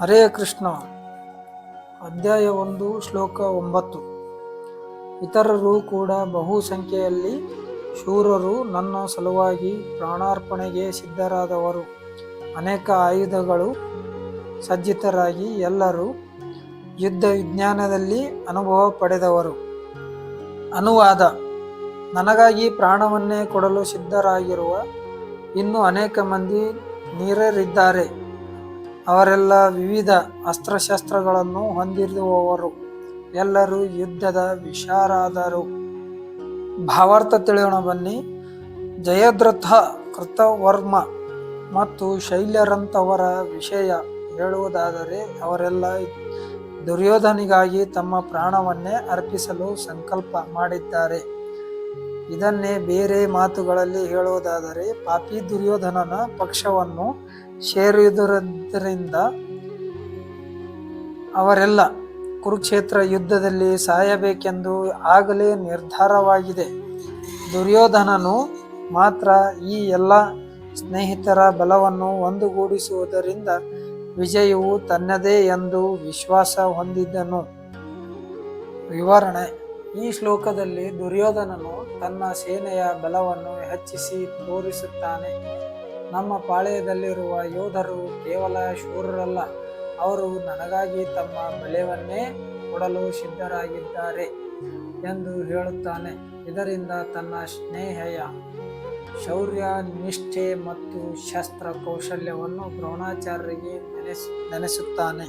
ಹರೇ ಕೃಷ್ಣ. ಅಧ್ಯಾಯ 1 ಶ್ಲೋಕ 9. ಇತರರು ಕೂಡ ಬಹು ಸಂಖ್ಯೆಯಲ್ಲಿ ಶೂರರು, ನನ್ನ ಸಲುವಾಗಿ ಪ್ರಾಣಾರ್ಪಣೆಗೆ ಸಿದ್ಧರಾದವರು, ಅನೇಕ ಆಯುಧಗಳು ಸಜ್ಜಿತರಾಗಿ ಎಲ್ಲರೂ ಯುದ್ಧ ವಿಜ್ಞಾನದಲ್ಲಿ ಅನುಭವ ಪಡೆದವರು. ಅನುವಾದ: ನನಗಾಗಿ ಪ್ರಾಣವನ್ನೇ ಕೊಡಲು ಸಿದ್ಧರಾಗಿರುವ ಇನ್ನೂ ಅನೇಕ ಮಂದಿ ನೀರರಿದ್ದಾರೆ. ಅವರೆಲ್ಲ ವಿವಿಧ ಅಸ್ತ್ರಶಸ್ತ್ರಗಳನ್ನು ಹೊಂದಿರುವವರು, ಎಲ್ಲರೂ ಯುದ್ಧದ ವಿಶಾರದರು. ಭಾವಾರ್ಥ ತಿಳಿಯೋಣ ಬನ್ನಿ. ಜಯದ್ರಥ, ಕೃತವರ್ಮ ಮತ್ತು ಶೈಲ್ಯರಂಥವರ ವಿಷಯ ಹೇಳುವುದಾದರೆ, ಅವರೆಲ್ಲ ದುರ್ಯೋಧನಿಗಾಗಿ ತಮ್ಮ ಪ್ರಾಣವನ್ನೇ ಅರ್ಪಿಸಲು ಸಂಕಲ್ಪ ಮಾಡಿದ್ದಾರೆ. ಇದನ್ನೇ ಬೇರೆ ಮಾತುಗಳಲ್ಲಿ ಹೇಳುವುದಾದರೆ, ಪಾಪಿ ದುರ್ಯೋಧನನ ಪಕ್ಷವನ್ನು ಸೇರುವುದರಿಂದ ಅವರೆಲ್ಲ ಕುರುಕ್ಷೇತ್ರ ಯುದ್ಧದಲ್ಲಿ ಸಾಯಬೇಕೆಂದು ಆಗಲೇ ನಿರ್ಧಾರವಾಗಿದೆ. ದುರ್ಯೋಧನನು ಮಾತ್ರ ಈ ಎಲ್ಲ ಸ್ನೇಹಿತರ ಬಲವನ್ನು ಒಂದುಗೂಡಿಸುವುದರಿಂದ ವಿಜಯವು ತನ್ನದೇ ಎಂದು ವಿಶ್ವಾಸ ಹೊಂದಿದ್ದನು. ವಿವರಣೆ: ಈ ಶ್ಲೋಕದಲ್ಲಿ ದುರ್ಯೋಧನನು ತನ್ನ ಸೇನೆಯ ಬಲವನ್ನು ಹೆಚ್ಚಿಸಿ ತೋರಿಸುತ್ತಾನೆ. ನಮ್ಮ ಪಾಳೆಯದಲ್ಲಿರುವ ಯೋಧರು ಕೇವಲ ಶೂರರಲ್ಲ, ಅವರು ನನಗಾಗಿ ತಮ್ಮ ಬಲವನ್ನೇ ಕೊಡಲು ಸಿದ್ಧರಾಗಿದ್ದಾರೆ ಎಂದು ಹೇಳುತ್ತಾನೆ. ಇದರಿಂದ ತನ್ನ ಸ್ನೇಹಯ ಶೌರ್ಯ, ನಿಷ್ಠೆ ಮತ್ತು ಶಸ್ತ್ರ ಕೌಶಲ್ಯವನ್ನು ದ್ರೋಣಾಚಾರ್ಯರಿಗೆ ನೆನೆಸುತ್ತಾನೆ.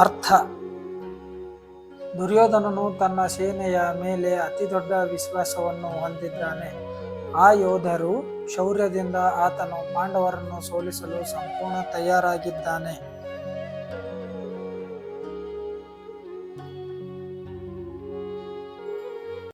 ಅರ್ಥ: ದ್ರುಯೋಧನನು ತನ್ನ ಸೇನೆಯ ಮೇಲೆ ಅತಿದೊಡ್ಡ ವಿಶ್ವಾಸವನ್ನು ಹೊಂದಿದ್ದಾನೆ. ಆ ಯೋಧರು ಶೌರ್ಯದಿಂದ ಆತನು ಪಾಂಡವರನ್ನು ಸೋಲಿಸಲು ಸಂಪೂರ್ಣ ತಯಾರಾಗಿದ್ದಾನೆ.